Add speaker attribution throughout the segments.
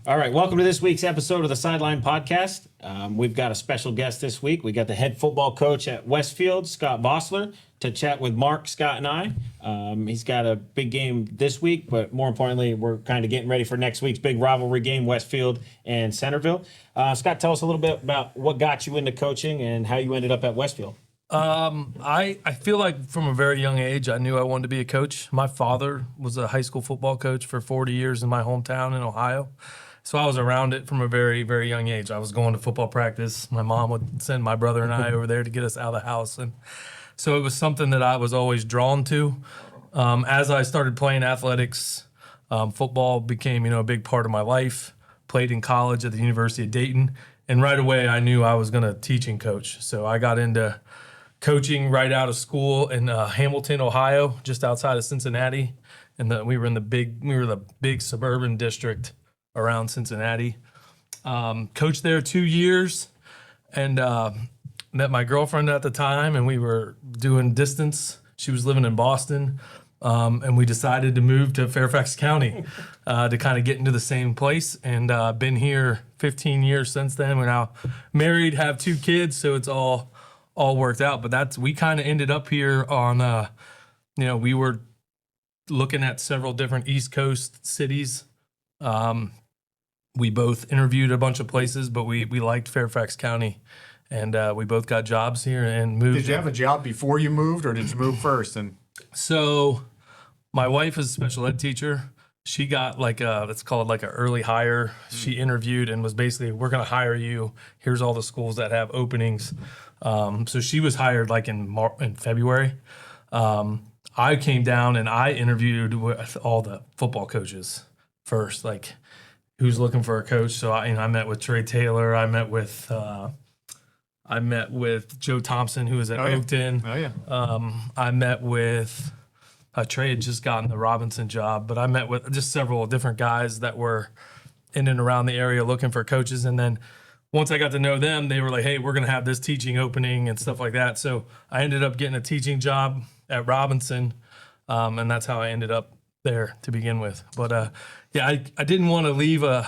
Speaker 1: All right, welcome to this week's episode of the Sideline Podcast. We've got a special guest this week. We got the head football coach at Westfield, Scott Vossler, to chat with Mark, Scott, and I. He's got a big game this week, but more importantly, we're kind of getting ready for next week's big rivalry game, Westfield and Centerville. Scott, tell us a little bit about what got you into coaching and how you ended up at Westfield.
Speaker 2: I feel like from a very young age, I knew I wanted to be a coach. My father was a high school football coach for 40 years in my hometown in Ohio. So I was around it from a very, very young age. I was going to football practice. My mom would send my brother and I over there to get us out of the house. And so it was something that I was always drawn to. As I started playing athletics, football became, a big part of my life. Played in college at the University of Dayton. And right away, I knew I was going to teach and coach. So I got into coaching right out of school in Hamilton, Ohio, just outside of Cincinnati. And we were the big suburban district around Cincinnati. Coached there 2 years and met my girlfriend at the time, and we were doing distance. She was living in Boston, and we decided to move to Fairfax County to kind of get into the same place. And been here 15 years since then. We're now married, have 2 kids, so it's all worked out. But we kind of ended up here on, we were looking at several different East Coast cities. We both interviewed a bunch of places, but we liked Fairfax County, and we both got jobs here and moved.
Speaker 3: Did you have a job before you moved, or did you move first? And
Speaker 2: so my wife is a special ed teacher. She got it's called like an early hire. She interviewed and was basically, we're going to hire you. Here's all the schools that have openings. So she was hired like in February. I came down and I interviewed with all the football coaches first, like who's looking for a coach. So I met with Trey Taylor. I met with Joe Thompson, who was at Oakton.
Speaker 3: Oh yeah.
Speaker 2: I met with Trey had just gotten the Robinson job, but I met with just several different guys that were in and around the area looking for coaches. And then once I got to know them, they were like, hey, we're going to have this teaching opening and stuff like that. So I ended up getting a teaching job at Robinson, and that's how I ended up there to begin with. But I didn't want to leave I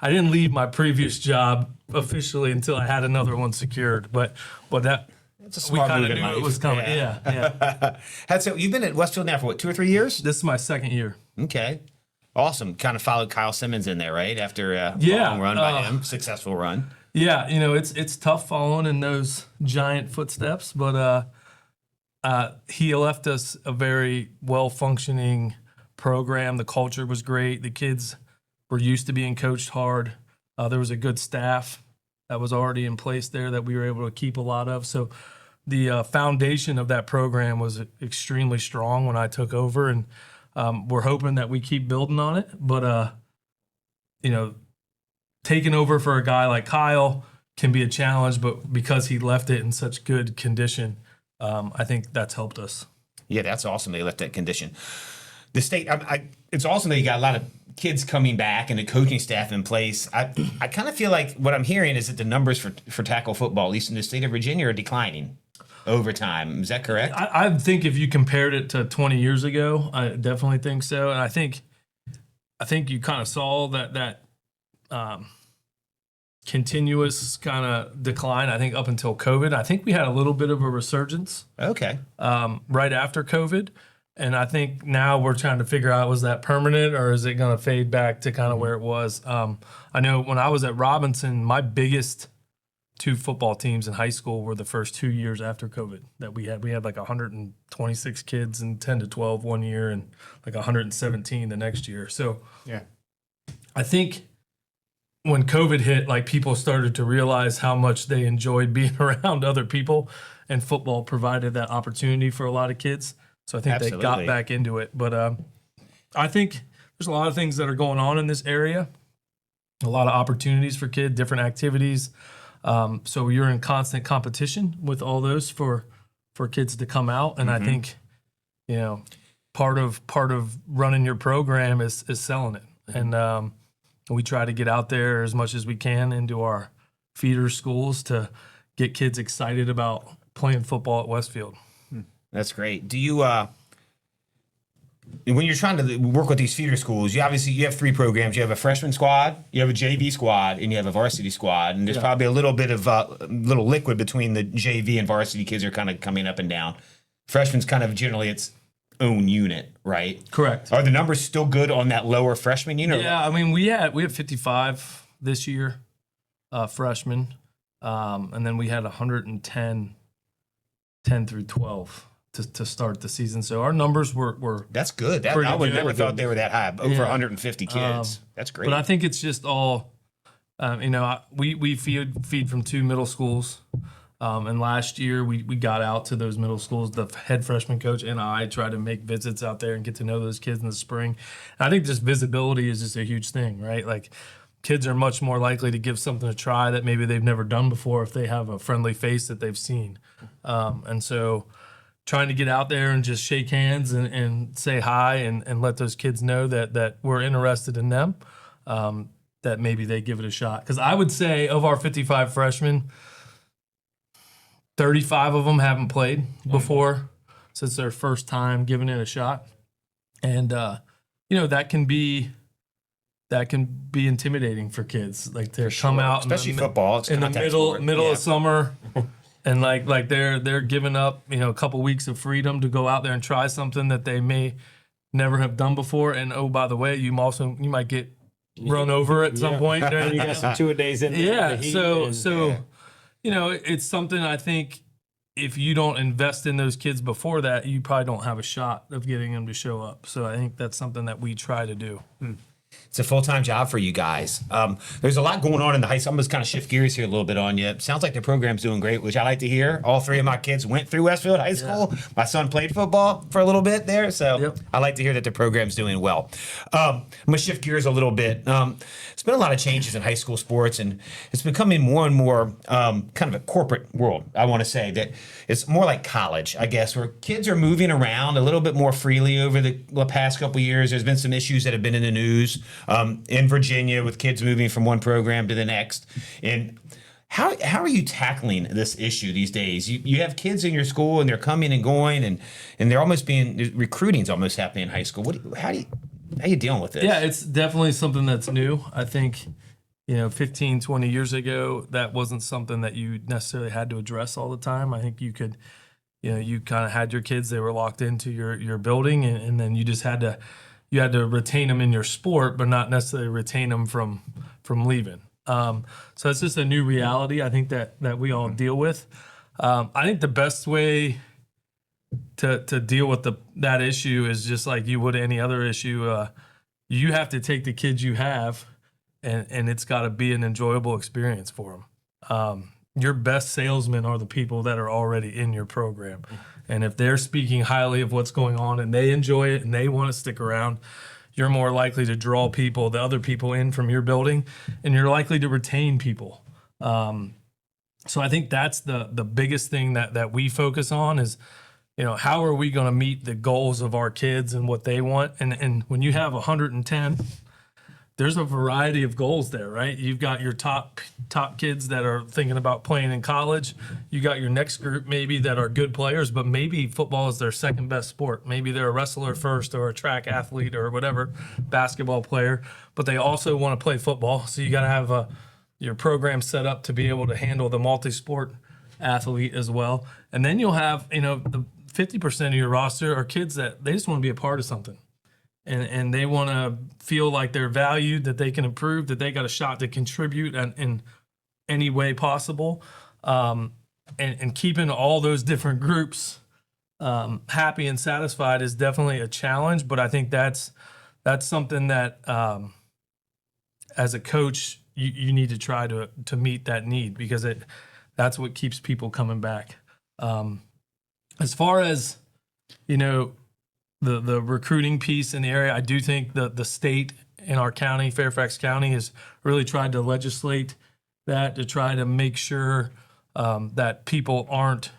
Speaker 2: didn't leave my previous job officially until I had another one secured. But that we kind of knew it was coming. Yeah.
Speaker 1: So you've been at Westfield now for what, 2 or 3 years?
Speaker 2: This is my second year.
Speaker 1: Okay. Awesome. Kind of followed Kyle Simmons in there, right? After a long run by him, successful run.
Speaker 2: Yeah, it's tough following in those giant footsteps, but he left us a very well-functioning program. The culture was great. The kids were used to being coached hard. There was a good staff that was already in place there that we were able to keep a lot of. So the foundation of that program was extremely strong when I took over, and we're hoping that we keep building on it. But, taking over for a guy like Kyle can be a challenge, but because he left it in such good condition, I think that's helped us.
Speaker 1: Yeah, that's awesome. They left that condition. The state, it's awesome that you got a lot of kids coming back and the coaching staff in place. I kind of feel like what I'm hearing is that the numbers for tackle football, at least in the state of Virginia, are declining over time. Is that correct?
Speaker 2: I think if you compared it to 20 years ago, I definitely think so. And I think you kind of saw that continuous kind of decline, I think, up until COVID. I think we had a little bit of a resurgence.
Speaker 1: Okay.
Speaker 2: Right after COVID. And I think now we're trying to figure out, was that permanent or is it going to fade back to kind of where it was? I know when I was at Robinson, my biggest 2 football teams in high school were the first 2 years after COVID that we had. We had like 126 kids in 10 to 12 one year and like 117 the next year. So
Speaker 3: yeah,
Speaker 2: I think when COVID hit, like people started to realize how much they enjoyed being around other people, and football provided that opportunity for a lot of kids. So I think They got back into it. But I think there's a lot of things that are going on in this area, a lot of opportunities for kids, different activities. So you're in constant competition with all those for kids to come out. And I think, part of running your program is selling it. And we try to get out there as much as we can into our feeder schools to get kids excited about playing football at Westfield.
Speaker 1: That's great. Do you
Speaker 4: when you're trying to work with these feeder schools, you have 3 programs. You have a freshman squad, you have a JV squad, and you have a varsity squad. And there's probably a little bit of little liquid between the JV and varsity kids are kind of coming up and down. Freshman's kind of generally its own unit, right?
Speaker 2: Correct.
Speaker 4: Are the numbers still good on that lower freshman unit?
Speaker 2: Yeah, I mean, we have 55 this year, freshmen, and then we had 110, 10 through 12 to start the season. So our numbers were
Speaker 4: That's good.
Speaker 2: Pretty
Speaker 4: I would
Speaker 2: good.
Speaker 4: never thought they were that high. Over
Speaker 2: Yeah.
Speaker 4: 150 kids. That's great.
Speaker 2: But I think it's just all, we feed from 2 middle schools. And last year we got out to those middle schools. The head freshman coach and I tried to make visits out there and get to know those kids in the spring. And I think just visibility is just a huge thing, right? Like kids are much more likely to give something a try that maybe they've never done before if they have a friendly face that they've seen. And so trying to get out there and just shake hands and say hi and let those kids know that we're interested in them, that maybe they give it a shot. Because I would say of our 55 freshmen, 35 of them haven't played before, so it's their first time giving it a shot. And, that can be intimidating for kids. Like they come out
Speaker 4: especially football. It's
Speaker 2: in the
Speaker 4: contact
Speaker 2: middle
Speaker 4: sport.
Speaker 2: of summer, and like they're giving up a couple weeks of freedom to go out there and try something that they may never have done before. And oh, by the way, you might get run over at some point during
Speaker 1: You got some 2-a-days in there.
Speaker 2: Yeah, it's something I think if you don't invest in those kids before that, you probably don't have a shot of getting them to show up. So I think that's something that we try to do.
Speaker 4: It's a full-time job for you guys. There's a lot going on in the high school. I'm just kind of shift gears here a little bit on you. It sounds like the program's doing great, which I like to hear. All 3 of my kids went through Westfield High School. Yeah. My son played football for a little bit there, so I like to hear that the program's doing well. I'm going to shift gears a little bit. There's been a lot of changes in high school sports, and it's becoming more and more kind of a corporate world, I want to say. That it's more like college, I guess, where kids are moving around a little bit more freely over the past couple of years. There's been some issues that have been in the news. In Virginia with kids moving from one program to the next. And how are you tackling this issue these days? You have kids in your school and they're coming and going and they're almost recruiting's almost happening in high school. How are you dealing with this?
Speaker 2: Yeah, it's definitely something that's new. I think, 15, 20 years ago, that wasn't something that you necessarily had to address all the time. I think you could, you kind of had your kids, they were locked into your building and then you just had to retain them in your sport, but not necessarily retain them from leaving. So it's just a new reality, I think, that we all deal with. I think the best way to deal with that issue is just like you would any other issue. You have to take the kids you have, and it's got to be an enjoyable experience for them. Your best salesmen are the people that are already in your program. And if they're speaking highly of what's going on and they enjoy it and they want to stick around, you're more likely to draw the other people in from your building, and you're likely to retain people. So I think that's the biggest thing that we focus on is, how are we going to meet the goals of our kids and what they want? And when you have 110, there's a variety of goals there, right? You've got your top kids that are thinking about playing in college. You got your next group maybe that are good players, but maybe football is their second best sport. Maybe they're a wrestler first or a track athlete or whatever, basketball player, but they also want to play football. So you got to have your program set up to be able to handle the multi-sport athlete as well. And then you'll have, the 50% of your roster are kids that they just want to be a part of something. And they want to feel like they're valued, that they can improve, that they got a shot to contribute in any way possible. And keeping all those different groups happy and satisfied is definitely a challenge. But I think that's something that as a coach, you need to try to meet that need, because that's what keeps people coming back. As far as, the recruiting piece in the area, I do think the state in our county, Fairfax County, has really tried to legislate that to try to make sure that people aren't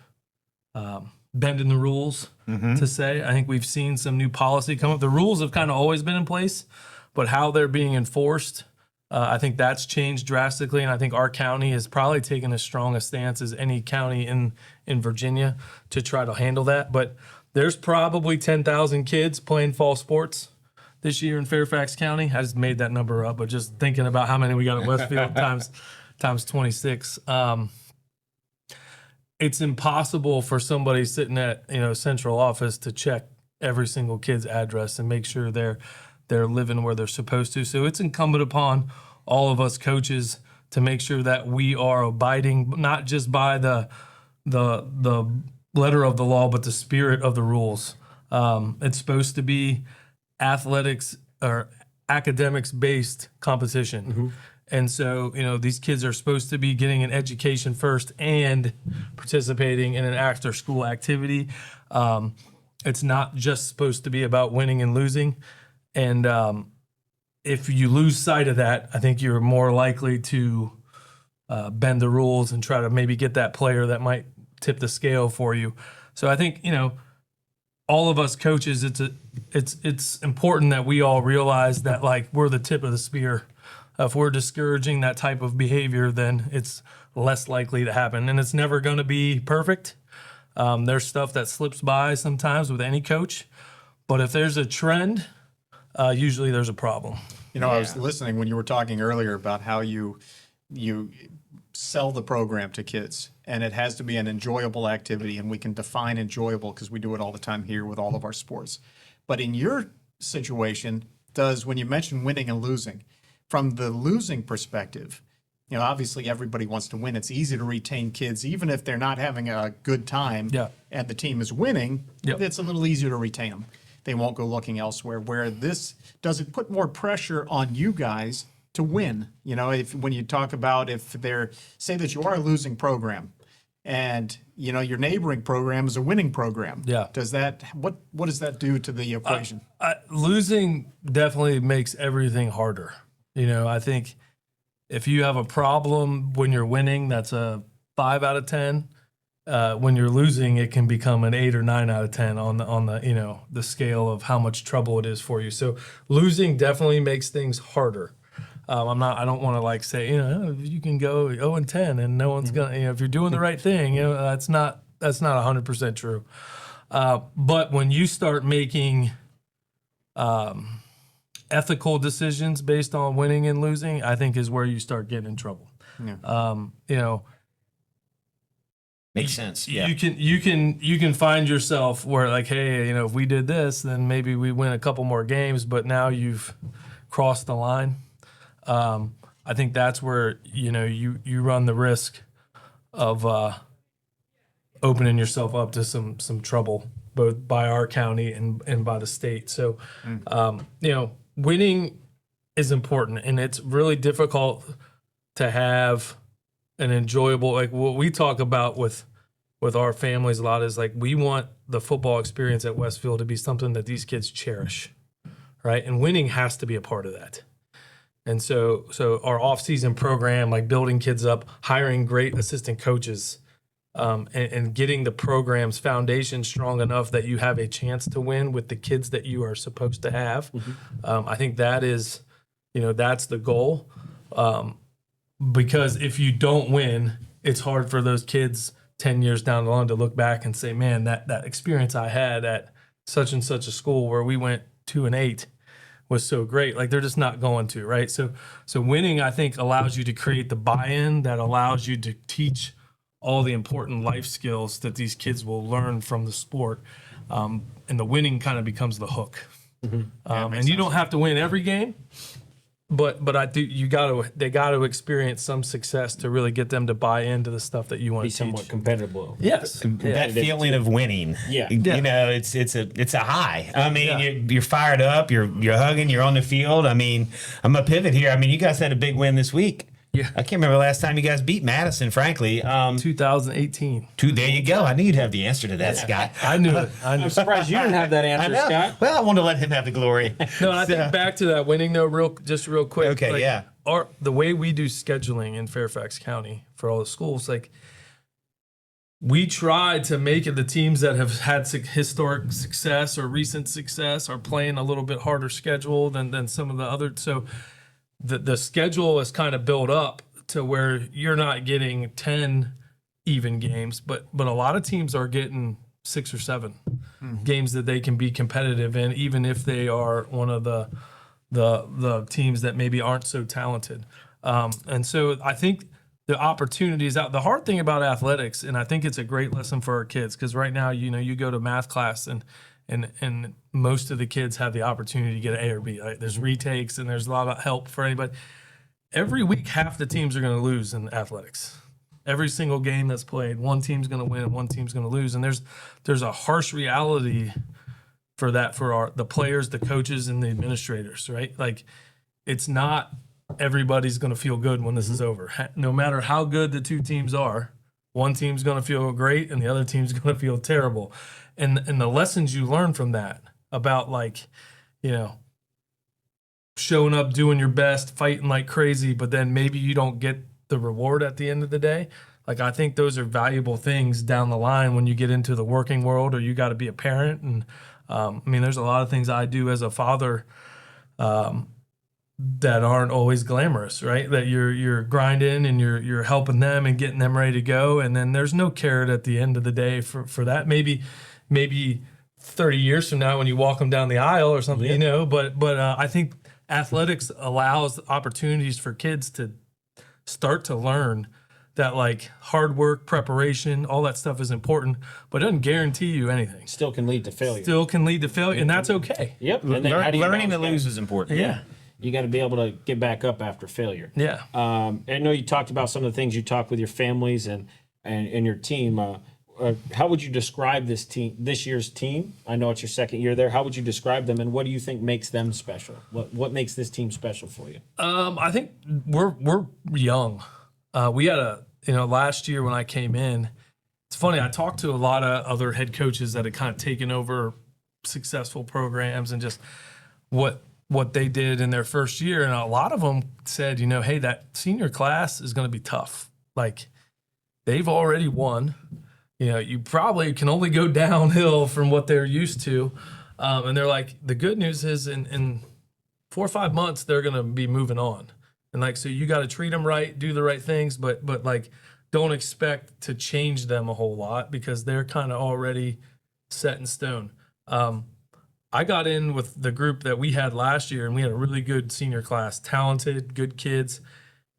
Speaker 2: bending the rules, to say. I think we've seen some new policy come up. The rules have kind of always been in place, but how they're being enforced, I think that's changed drastically. And I think our county has probably taken as strong a stance as any county in Virginia to try to handle that. But there's probably 10,000 kids playing fall sports this year in Fairfax County. I just made that number up, but just thinking about how many we got at Westfield times 26. It's impossible for somebody sitting at central office to check every single kid's address and make sure they're living where they're supposed to. So it's incumbent upon all of us coaches to make sure that we are abiding not just by the letter of the law, but the spirit of the rules. It's supposed to be athletics or academics based competition.
Speaker 1: Mm-hmm.
Speaker 2: And so, these kids are supposed to be getting an education first and participating in an after school activity. It's not just supposed to be about winning and losing. And if you lose sight of that, I think you're more likely to bend the rules and try to maybe get that player that might tip the scale for you. So I think, all of us coaches, it's important that we all realize that we're the tip of the spear. If we're discouraging that type of behavior, then it's less likely to happen. And it's never going to be perfect. There's stuff that slips by sometimes with any coach. But if there's a trend, usually there's a problem.
Speaker 3: I was listening when you were talking earlier about how you sell the program to kids, and it has to be an enjoyable activity, and we can define enjoyable because we do it all the time here with all of our sports. But in your situation, when you mention winning and losing, from the losing perspective, obviously everybody wants to win. It's easy to retain kids, even if they're not having a good time and the team is winning, it's a little easier to retain them. They won't go looking elsewhere. Where this, does it put more pressure on you guys to win? When you talk about if they're, say that you are a losing program and, your neighboring program is a winning program.
Speaker 2: Yeah.
Speaker 3: Does that, what does that do to the equation?
Speaker 2: Losing definitely makes everything harder. I think if you have a problem when you're winning, that's a 5 out of 10. When you're losing, it can become an 8 or 9 out of 10 on the the scale of how much trouble it is for you. So losing definitely makes things harder. I don't want to say you can go 0-10 and no one's gonna if you're doing the right thing, that's not 100% true. But when you start making ethical decisions based on winning and losing, I think is where you start getting in trouble. Yeah.
Speaker 4: Makes sense. Yeah.
Speaker 2: You can find yourself where hey, if we did this, then maybe we win a couple more games, but now you've crossed the line. I think that's where you run the risk of opening yourself up to some trouble, both by our county and by the state. So winning is important, and it's really difficult to have an enjoyable, what we talk about with our families a lot is we want the football experience at Westfield to be something that these kids cherish, right? And winning has to be a part of that. And so our off-season program, building kids up, hiring great assistant coaches, and getting the program's foundation strong enough that you have a chance to win with the kids that you are supposed to have. I think that is, that's the goal. Because if you don't win, it's hard for those kids 10 years down the line to look back and say, man, that experience I had at such and such a school where we went 2-8 was so great. They're just not going to, right? So winning, I think, allows you to create the buy-in that allows you to teach all the important life skills that these kids will learn from the sport. And the winning kind of becomes the hook. And you don't have to win every game. But I do. They got to experience some success to really get them to buy into the stuff that you want
Speaker 1: Be
Speaker 2: to
Speaker 1: somewhat
Speaker 2: teach.
Speaker 1: competitive.
Speaker 2: Yes,
Speaker 4: That feeling of winning.
Speaker 1: Yeah.
Speaker 4: It's a high. I mean, you're fired up. You're hugging. You're on the field. I mean, I'm gonna pivot here. I mean, you guys had a big win this week.
Speaker 2: Yeah.
Speaker 4: I can't remember the last time you guys beat Madison, frankly.
Speaker 2: 2018.
Speaker 4: There you go. I knew you'd have the answer to that, Scott.
Speaker 2: I knew it.
Speaker 1: I'm surprised you didn't have that
Speaker 4: I
Speaker 1: answer,
Speaker 4: know.
Speaker 1: Scott.
Speaker 4: Well, I wanted to let him have the glory.
Speaker 2: No, and I think back to that winning though, real quick.
Speaker 4: Okay, yeah.
Speaker 2: The way we do scheduling in Fairfax County for all the schools, we try to make it the teams that have had historic success or recent success are playing a little bit harder schedule than some of the other. So the schedule is kind of built up to where you're not getting 10 even games, but a lot of teams are getting 6 or 7. games that they can be competitive in, even if they are one of the teams that maybe aren't so talented. And so I think the opportunities out. The hard thing about athletics, and I think it's a great lesson for our kids, because right now, you go to math class and most of the kids have the opportunity to get an A or B. Right? There's retakes and there's a lot of help for anybody. Every week, half the teams are going to lose in athletics. Every single game that's played, one team's going to win and one team's going to lose. And there's a harsh reality for that for the players, the coaches, and the administrators, right? Like, it's not everybody's going to feel good when this is over. No matter how good the two teams are, one team's going to feel great and the other team's going to feel terrible. And the lessons you learn from that about, like, showing up, doing your best, fighting like crazy, but then maybe you don't get the reward at the end of the day. Like, I think those are valuable things down the line when you get into the working world or you got to be a parent. And there's a lot of things I do as a father that aren't always glamorous, right? That you're grinding and you're helping them and getting them ready to go. And then there's no carrot at the end of the day for that. Maybe 30 years from now when you walk them down the aisle or something, but I think athletics allows opportunities for kids to start to learn that, like, hard work, preparation, all that stuff is important, but it doesn't guarantee you anything.
Speaker 1: Still can lead to failure.
Speaker 2: And that's okay.
Speaker 1: Yep. And then how do you
Speaker 4: Learning to
Speaker 1: bounce
Speaker 4: lose
Speaker 1: back?
Speaker 4: is important.
Speaker 2: Yeah.
Speaker 1: You got to be able to get back up after failure.
Speaker 2: Yeah.
Speaker 1: I know you talked about some of the things you talked with your families and your team. How would you describe this year's team? I know it's your second year there. How would you describe them, and what do you think makes them special? What makes this team special for you?
Speaker 2: I think we're young. We had last year when I came in, it's funny, I talked to a lot of other head coaches that had kind of taken over successful programs and just what they did in their first year. And a lot of them said, hey, that senior class is going to be tough. Like, they've already won. You probably can only go downhill from what they're used to. And they're like, the good news is in 4 or 5 months, they're going to be moving on. And, like, so you got to treat them right, do the right things, but like, don't expect to change them a whole lot because they're kind of already set in stone. I got in with the group that we had last year, and we had a really good senior class, talented, good kids.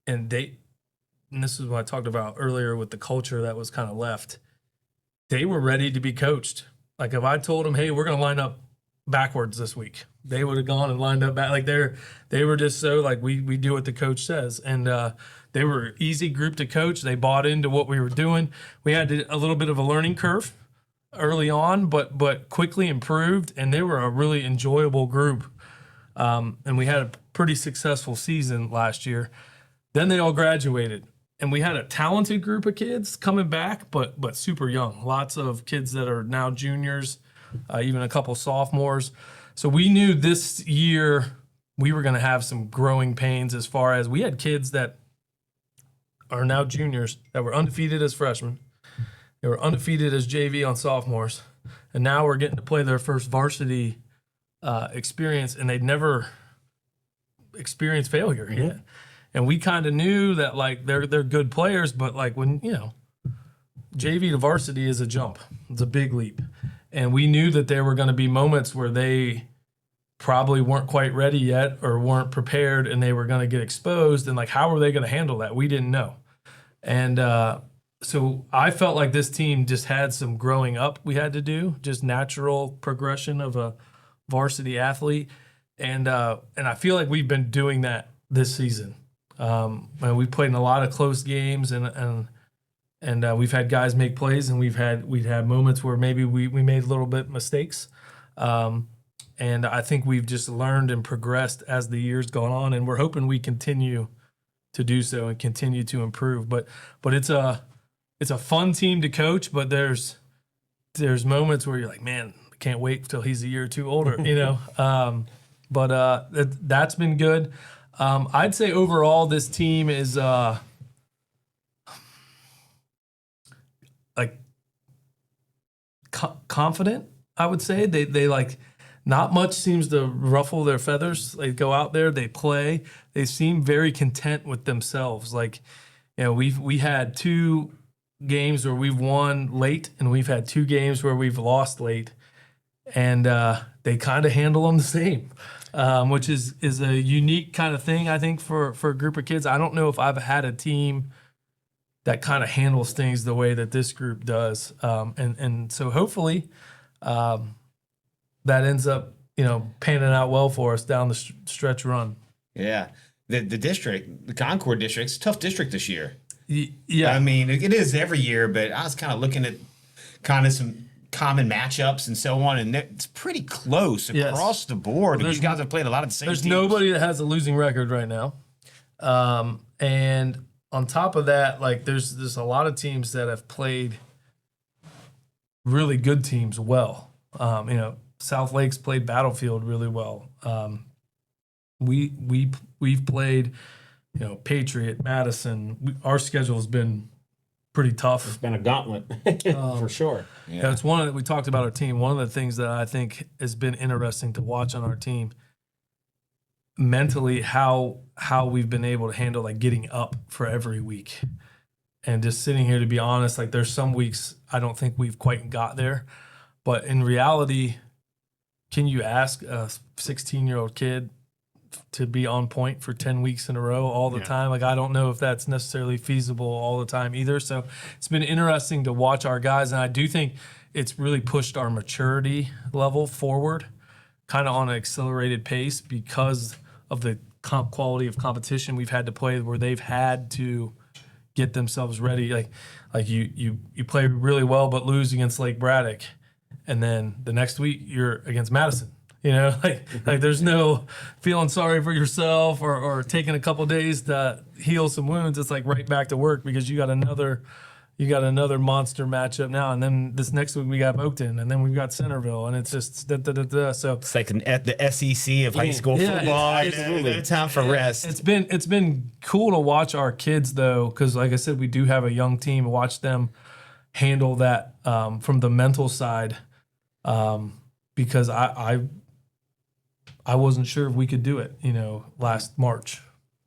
Speaker 2: And this is what I talked about earlier with the culture that was kind of left. They were ready to be coached. Like, if I told them, hey, we're going to line up backwards this week, they would have gone and lined up back. Like, they were just so, like, we do what the coach says. And they were an easy group to coach. They bought into what we were doing. We had a little bit of a learning curve early on, but quickly improved, and they were a really enjoyable group. And we had a pretty successful season last year. Then they all graduated, and we had a talented group of kids coming back, but super young. Lots of kids that are now juniors, even a couple sophomores. So we knew this year we were going to have some growing pains as far as we had kids that are now juniors that were undefeated as freshmen. They were undefeated as JV on sophomores, and now we're getting to play their first varsity experience, and they'd never experienced failure yet. And we kind of knew that, like, they're good players, but, like, when, JV to varsity is a jump. It's a big leap. And we knew that there were going to be moments where they probably weren't quite ready yet or weren't prepared, and they were going to get exposed. And, like, how were they going to handle that? We didn't know. And so I felt like this team just had some growing up we had to do, just natural progression of a varsity athlete. And I feel like we've been doing that this season. And we've played in a lot of close games, and we've had guys make plays, and we've had moments where maybe we made a little bit mistakes. And I think we've just learned and progressed as the years gone on, and we're hoping we continue to do so and continue to improve. But it's a fun team to coach, but there's moments where you're like, man, I can't wait till he's a year or two older, But that's been good. I'd say overall this team is confident. I would say they like, not much seems to ruffle their feathers. They go out there, they play. They seem very content with themselves. Like, we had 2 games where we've won late, and we've had 2 games where we've lost late. and they kind of handle them the same, which is a unique kind of thing, I think, for a group of kids. I don't know if I've had a team that kind of handles things the way that this group does. And so hopefully that ends up, panning out well for us down the stretch run.
Speaker 4: Yeah. The district, the Concord district, it's a tough district this year.
Speaker 2: Yeah.
Speaker 4: I mean, it is every year, but I was kind of looking at kind of some common matchups and so on, and it's pretty close across the board. You guys have played a lot of the same
Speaker 2: There's
Speaker 4: teams.
Speaker 2: nobody that has a losing record right now. And on top of that, like there's a lot of teams that have played really good teams well. South Lakes played Battlefield really well. We've played, Patriot, Madison. Our schedule has been pretty tough.
Speaker 1: It's been a gauntlet for sure.
Speaker 2: Yeah, it's we talked about our team. One of the things that I think has been interesting to watch on our team mentally, how we've been able to handle like getting up for every week. And just sitting here, to be honest, like there's some weeks I don't think we've quite got there. But in reality, can you ask a 16-year-old kid to be on point for 10 weeks in a row all the time? Like, I don't know if that's necessarily feasible all the time either. So it's been interesting to watch our guys. And I do think it's really pushed our maturity level forward kind of on an accelerated pace because of the quality of competition we've had to play, where they've had to get themselves ready. Like you play really well but lose against Lake Braddock, and then the next week you're against Madison. Like there's no feeling sorry for yourself or taking a couple days to heal some wounds. It's like right back to work because you got another monster matchup now, and then this next week we got Oakton, and then we've got Centerville, and it's just So
Speaker 4: It's like the SEC of high school football. No time for rest.
Speaker 2: It's been cool to watch our kids though, because like I said, we do have a young team. Watch them handle that from the mental side, because I wasn't sure if we could do it, last March.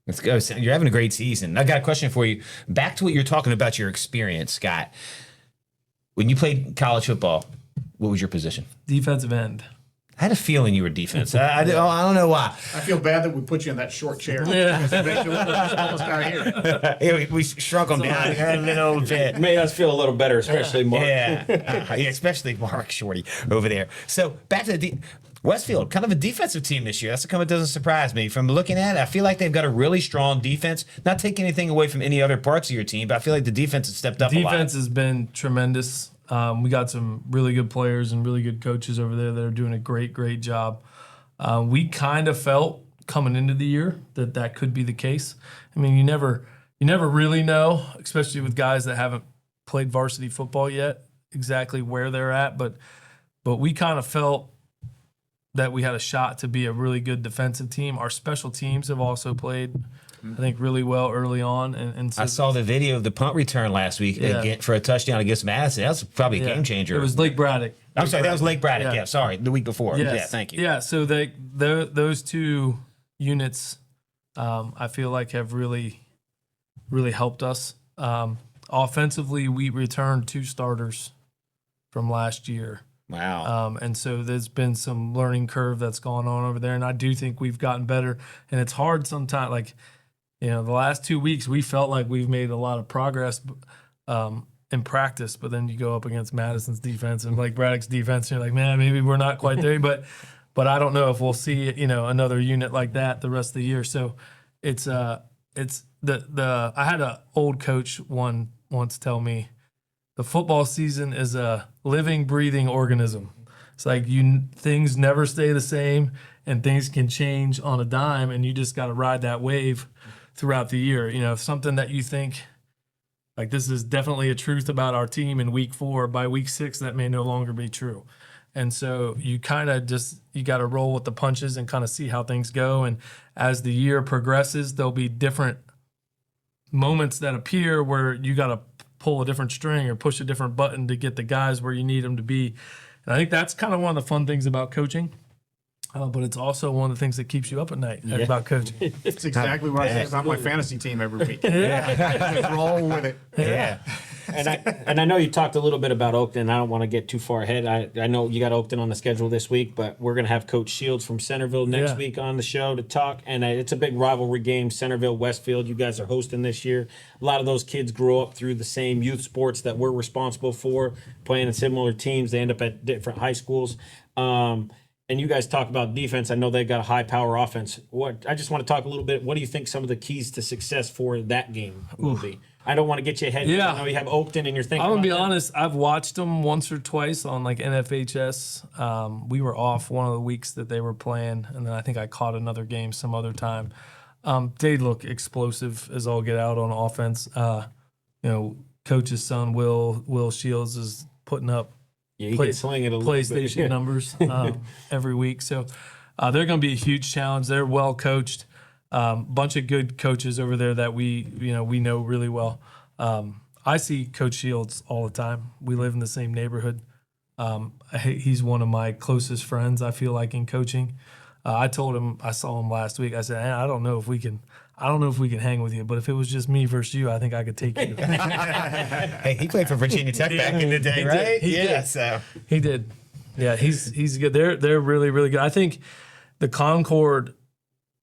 Speaker 4: Let's go. You're having a great season. I got a question for you. Back to what you're talking about, your experience, Scott. When you played college football, what was your position?
Speaker 2: Defensive end.
Speaker 4: I had a feeling you were defense. I don't know why.
Speaker 3: I feel bad that we put you in that short chair. Almost out here.
Speaker 4: Yeah, we shrunk them down here a little bit.
Speaker 1: Made us feel a little better, especially Mark.
Speaker 4: Yeah, especially Mark Shorty over there. So back to the Westfield, kind of a defensive team this year. That's something that doesn't surprise me. From looking at it, I feel like they've got a really strong defense. Not taking anything away from any other parts of your team, but I feel like the defense has stepped up a lot.
Speaker 2: Defense has been tremendous. We got some really good players and really good coaches over there that are doing a great job. We kind of felt coming into the year that could be the case. I mean, you never really know, especially with guys that haven't played varsity football yet, exactly where they're at. But we kind of felt that we had a shot to be a really good defensive team. Our special teams have also played, I think, really well early on. And so
Speaker 4: I saw the video of the punt return last week again for a touchdown against Madison. That was probably a game changer.
Speaker 2: It was Lake Braddock.
Speaker 4: I'm sorry, that was Lake Braddock. Yeah, sorry, the week before.
Speaker 2: Yes.
Speaker 4: Yeah, thank you.
Speaker 2: Yeah, so those two units, I feel like have really helped us. Offensively, we returned 2 starters from last year.
Speaker 4: Wow.
Speaker 2: And so there's been some learning curve that's gone on over there, and I do think we've gotten better. And it's hard sometimes, like, the last 2 weeks we felt like we've made a lot of progress in practice, but then you go up against Madison's defense and Lake Braddock's defense, and you're like, man, maybe we're not quite there. But I don't know if we'll see another unit like that the rest of the year. So it's I had an old coach once tell me, the football season is a living, breathing organism. It's like things never stay the same, and things can change on a dime, and you just got to ride that wave throughout the year. Something that you think, like, this is definitely a truth about our team in week 4, by week 6, that may no longer be true. And so you kind of you got to roll with the punches and kind of see how things go. And as the year progresses, there'll be different moments that appear where you got to pull a different string or push a different button to get the guys where you need them to be. And I think that's kind of one of the fun things about coaching. But it's also one of the things that keeps you up at night about coaching.
Speaker 3: It's exactly what I say about my fantasy team every week. Just roll with it.
Speaker 4: Yeah.
Speaker 1: And I know you talked a little bit about Oakton. I don't want to get too far ahead. I know you got Oakton on the schedule this week, but we're going to have Coach Shields from Centerville next week on the show to talk. And it's a big rivalry game, Centerville, Westfield. You guys are hosting this year. A lot of those kids grew up through the same youth sports that we're responsible for, playing in similar teams. They end up at different high schools. And you guys talk about defense. I know they've got a high power offense. I just want to talk a little bit. What do you think some of the keys to success for that game will be? I don't want to get you ahead.
Speaker 2: Yeah.
Speaker 1: I know you have Oakton and you're thinking.
Speaker 2: I'm gonna be
Speaker 1: about that.
Speaker 2: honest. I've watched them once or twice on like NFHS. We were off one of the weeks that they were playing, and then I think I caught another game some other time. They look explosive as all get out on offense. Coach's son Will Shields is putting up
Speaker 1: Yeah, you can sling it a little
Speaker 2: PlayStation
Speaker 1: bit.
Speaker 2: numbers every week. So they're going to be a huge challenge. They're well coached. Bunch of good coaches over there that we know really well. I see Coach Shields all the time. We live in the same neighborhood. He's one of my closest friends, I feel like, in coaching. I told him, I saw him last week. I said, I don't know if we can hang with you, but if it was just me versus you, I think I could take you.
Speaker 4: Hey, he played for Virginia Tech back in the day, right?
Speaker 2: He did.
Speaker 4: So
Speaker 2: He did. Yeah, he's good. They're really, really good. I think the Concord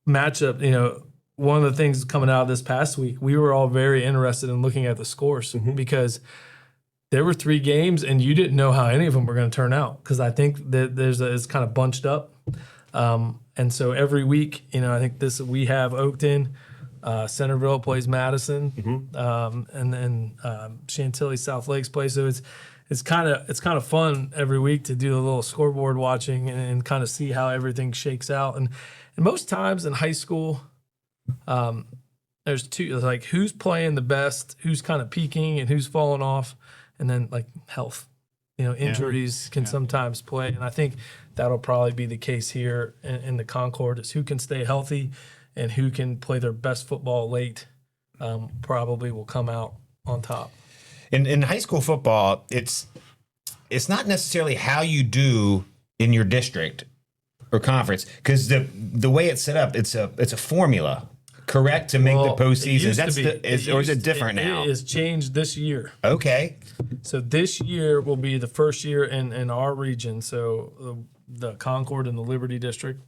Speaker 2: matchup, one of the things coming out of this past week, we were all very interested in looking at the scores because there were 3 games and you didn't know how any of them were going to turn out because I think that it's kind of bunched up. And so every week, I think we have Oakton, Centerville plays Madison, and then Chantilly South Lakes play. So it's kind of fun every week to do a little scoreboard watching and kind of see how everything shakes out. And most times in high school, there's two, like who's playing the best, who's kind of peaking, and who's falling off, and then like health. Injuries can sometimes play, and I think that'll probably be the case here in the Concord is who can stay healthy and who can play their best football late probably will come out on top.
Speaker 4: in high school football, it's not necessarily how you do in your district or conference because the way it's set up, it's a formula. Correct to make the postseason. Or is it different now?
Speaker 2: It has changed this year.
Speaker 4: Okay.
Speaker 2: So this year will be the first year in our region. So the Concord and the Liberty District.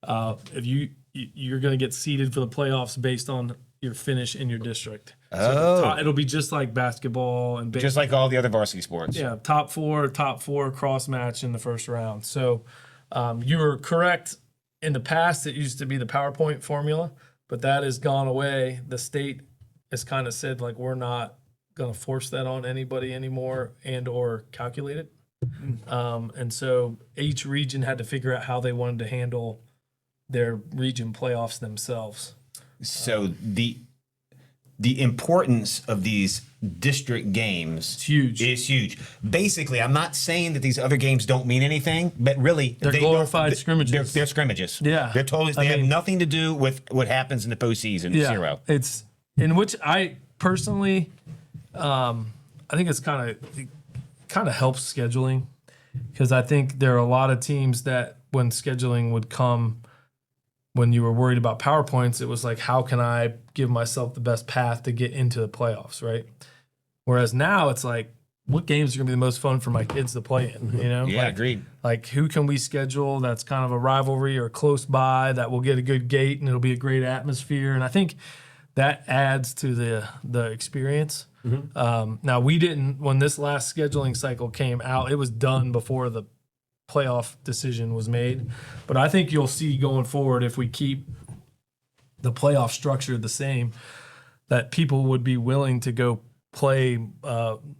Speaker 2: If you're going to get seeded for the playoffs based on your finish in your district. So it'll be just like basketball and baseball.
Speaker 4: Just like all the other varsity sports.
Speaker 2: Yeah, top four cross match in the first round. So you were correct. In the past, it used to be the PowerPoint formula. But that has gone away. The state has kind of said, like, we're not going to force that on anybody anymore and or calculate it. And so each region had to figure out how they wanted to handle their region playoffs themselves.
Speaker 4: So the importance of these district games is huge. Basically, I'm not saying that these other games don't mean anything, but really
Speaker 2: They're glorified scrimmages.
Speaker 4: They're scrimmages.
Speaker 2: Yeah.
Speaker 4: They're totally. They have nothing to do with what happens in the postseason.
Speaker 2: Yeah,
Speaker 4: Zero.
Speaker 2: It's in which I personally, I think it's kind of helps scheduling because I think there are a lot of teams that when scheduling would come, when you were worried about PowerPoints, it was like, how can I give myself the best path to get into the playoffs, right? Whereas now it's like, what games are going to be the most fun for my kids to play in,
Speaker 4: Yeah, agreed.
Speaker 2: Like, who can we schedule that's kind of a rivalry or close by that will get a good gate and it'll be a great atmosphere? And I think that adds to the experience. Now, we didn't, when this last scheduling cycle came out, it was done before the playoff decision was made. But I think you'll see going forward, if we keep the playoff structure the same, that people would be willing to go play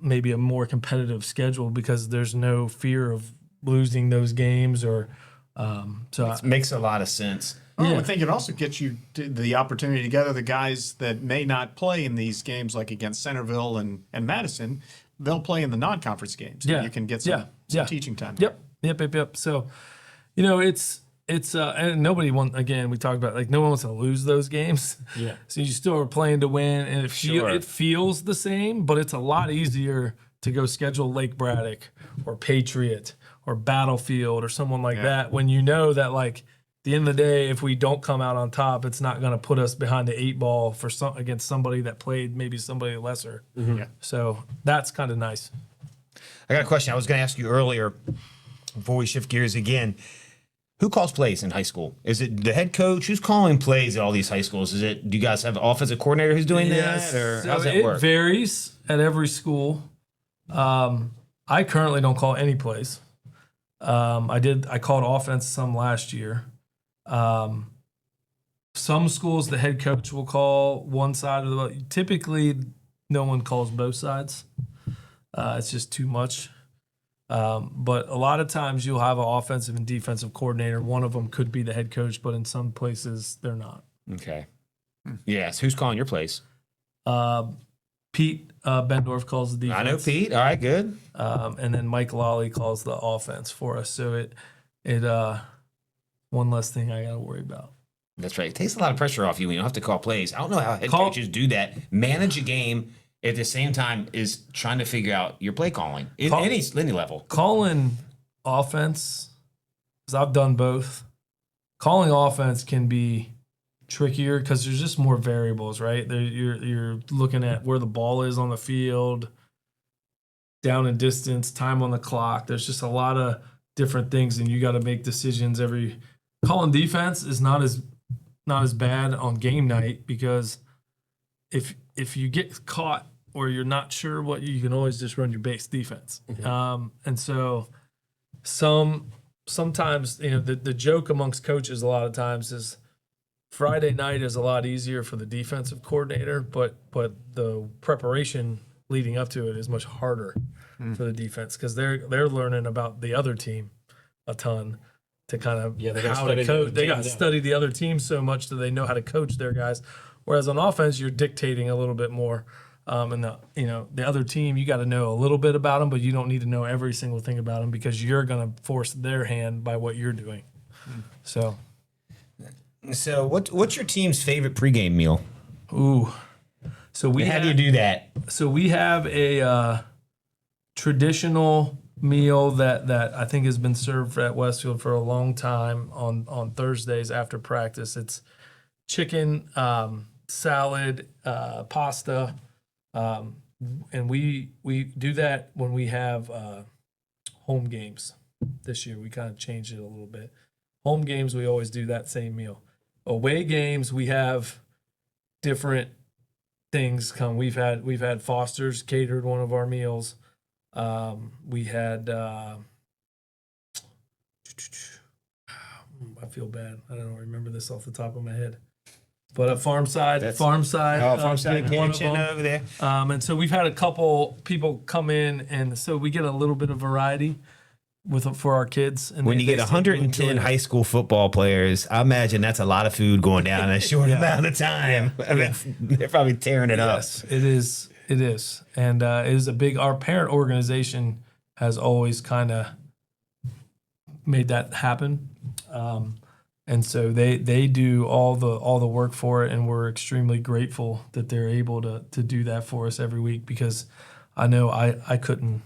Speaker 2: maybe a more competitive schedule because there's no fear of losing those games or
Speaker 4: It makes a lot of sense.
Speaker 3: I would think it also gets you the opportunity to gather the guys that may not play in these games, like against Centerville and Madison. They'll play in the non-conference games.
Speaker 2: Yeah.
Speaker 3: You can get some teaching time.
Speaker 2: Yep. So, it's and nobody again, we talked about, like, no one wants to lose those games.
Speaker 1: Yeah.
Speaker 2: So you still are playing to win, and it feels the same, but it's a lot easier to go schedule Lake Braddock or Patriot or Battlefield or someone like that when you know that, like, the end of the day, if we don't come out on top, it's not going to put us behind the 8 ball for against somebody that played maybe somebody lesser.
Speaker 3: Yeah.
Speaker 2: So that's kind of nice.
Speaker 4: I got a question. I was going to ask you earlier before we shift gears again. Who calls plays in high school? Is it the head coach? Who's calling plays at all these high schools? Do you guys have an offensive coordinator who's doing that? Or
Speaker 2: So
Speaker 4: how's that
Speaker 2: it
Speaker 4: work?
Speaker 2: varies at every school. I currently don't call any plays. I called offense some last year. Some schools, the head coach will call one side of the. Typically, no one calls both sides. It's just too much. But a lot of times you'll have an offensive and defensive coordinator. One of them could be the head coach, but in some places they're not.
Speaker 4: Okay. Yes. Who's calling your plays?
Speaker 2: Pete Bendorf calls the defense.
Speaker 4: I know Pete. All right, good.
Speaker 2: And then Mike Lawley calls the offense for us. So it one less thing I got to worry about.
Speaker 4: That's right. It takes a lot of pressure off you when you don't have to call plays. I don't know how head coaches do that. Manage a game at the same time is trying to figure out your play calling at any level.
Speaker 2: Calling offense, because I've done both. Calling offense can be trickier because there's just more variables, right? You're looking at where the ball is on the field, down and distance, time on the clock. There's just a lot of different things, and you got to make decisions every. Calling defense is not as bad on game night because if you get caught or you're not sure what you can always just run your base defense. And so sometimes the joke amongst coaches a lot of times is Friday night is a lot easier for the defensive coordinator, but the preparation leading up to it is much harder for the defense because they're learning about the other team a ton to kind of how to coach. They got to study the other team so much that they know how to coach their guys. Whereas on offense, you're dictating a little bit more. And the other team, you got to know a little bit about them, but you don't need to know every single thing about them because you're going to force their hand by what you're doing. So
Speaker 4: what's your team's favorite pregame meal?
Speaker 2: Ooh. So
Speaker 4: How do you do that?
Speaker 2: So we have a traditional meal that I think has been served at Westfield for a long time on Thursdays after practice. It's chicken, salad, pasta, and we do that when we have home games. This year we kind of changed it a little bit. Home games we always do that same meal. Away games we have different things come. We've had Foster's catered one of our meals. We had I feel bad. I don't remember this off the top of my head. But a farm side.
Speaker 4: Oh, Farm Side Kitchen over there.
Speaker 2: And so we've had a couple people come in, and so we get a little bit of variety for our kids. And
Speaker 4: When you get 110 high school football players, I imagine that's a lot of food going down in a short amount of time. I mean, they're probably tearing it up.
Speaker 2: Yes, it is. It is. And it is our parent organization has always kind of made that happen. And so they do all the work for it, and we're extremely grateful that they're able to do that for us every week because I know I couldn't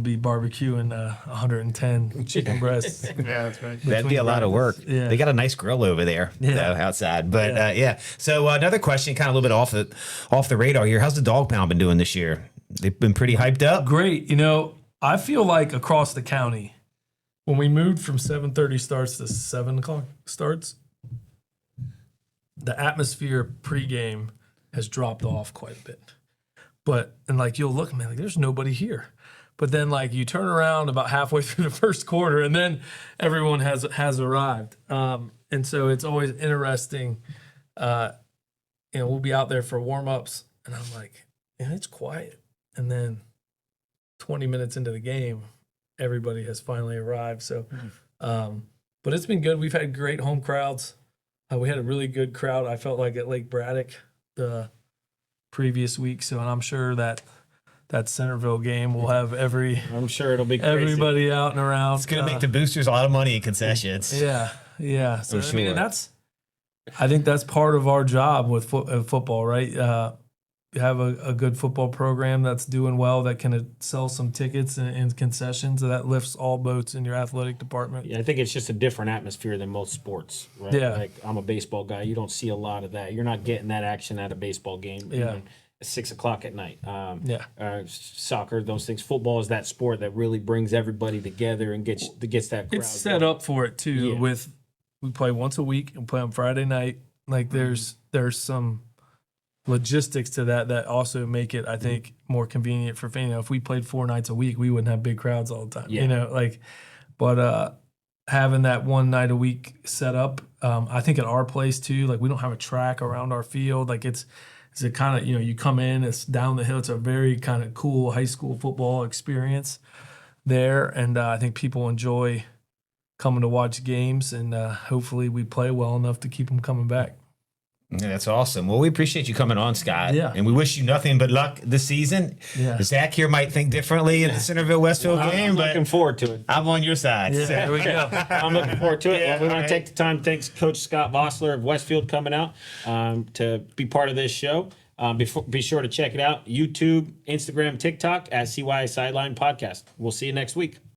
Speaker 2: be barbecuing 110 chicken breasts.
Speaker 3: Yeah, that's right.
Speaker 4: That'd be a lot of work.
Speaker 2: Yeah.
Speaker 4: They got a nice grill over there though, outside. But yeah. So another question, kind of a little bit off the radar here. How's the dog pound been doing this year? They've been pretty hyped up.
Speaker 2: Great. I feel like across the county, when we moved from 7:30 starts to 7 o'clock starts, the atmosphere pregame has dropped off quite a bit. And you'll look, man, like there's nobody here. But then you turn around about halfway through the first quarter and then everyone has arrived. And so it's always interesting. We'll be out there for warm-ups and I'm like, it's quiet. And then 20 minutes into the game, everybody has finally arrived. So, but it's been good. We've had great home crowds. We had a really good crowd. I felt like at Lake Braddock the previous week. So, and I'm sure that Centerville game will have
Speaker 1: I'm sure it'll be crazy.
Speaker 2: everybody out and around.
Speaker 4: It's going to make the boosters a lot of money in concessions.
Speaker 2: Yeah. So,
Speaker 4: For
Speaker 2: I mean,
Speaker 4: sure.
Speaker 2: I think that's part of our job with football, right? have a good football program that's doing well, that can sell some tickets and concessions, that lifts all boats in your athletic department.
Speaker 1: Yeah, I think it's just a different atmosphere than most sports, right?
Speaker 2: Yeah.
Speaker 1: Like I'm a baseball guy. You don't see a lot of that. You're not getting that action at a baseball game.
Speaker 2: Yeah.
Speaker 1: Even at 6 o'clock at night. Soccer, those things. Football is that sport that really brings everybody together and gets that crowd.
Speaker 2: It's set
Speaker 1: going.
Speaker 2: up for it too.
Speaker 1: Yeah.
Speaker 2: We play once a week and play on Friday night. Like there's some logistics to that also make it, I think, more convenient for fans. If we played 4 nights a week, we wouldn't have big crowds all the time.
Speaker 1: Yeah.
Speaker 2: But having that one night a week set up, I think at our place too, like we don't have a track around our field. Like it's a kind of, you come in, it's down the hill. It's a very kind of cool high school football experience there. And I think people enjoy coming to watch games, and hopefully we play well enough to keep them coming back.
Speaker 4: Yeah, that's awesome. Well, we appreciate you coming on, Scott.
Speaker 2: Yeah.
Speaker 4: And we wish you nothing but luck this season.
Speaker 2: Yeah.
Speaker 4: Zack here might think differently in the Centerville Westfield game,
Speaker 1: I'm
Speaker 4: but
Speaker 1: looking forward to it.
Speaker 4: I'm on your side.
Speaker 2: Yeah, there we go.
Speaker 1: I'm looking forward to it.
Speaker 4: Yeah,
Speaker 1: Well, we want
Speaker 4: right.
Speaker 1: to take the time to thank Coach Scott Vossler of Westfield coming out to be part of this show. Be sure to check it out. YouTube, Instagram, TikTok at CY Sideline Podcast. We'll see you next week.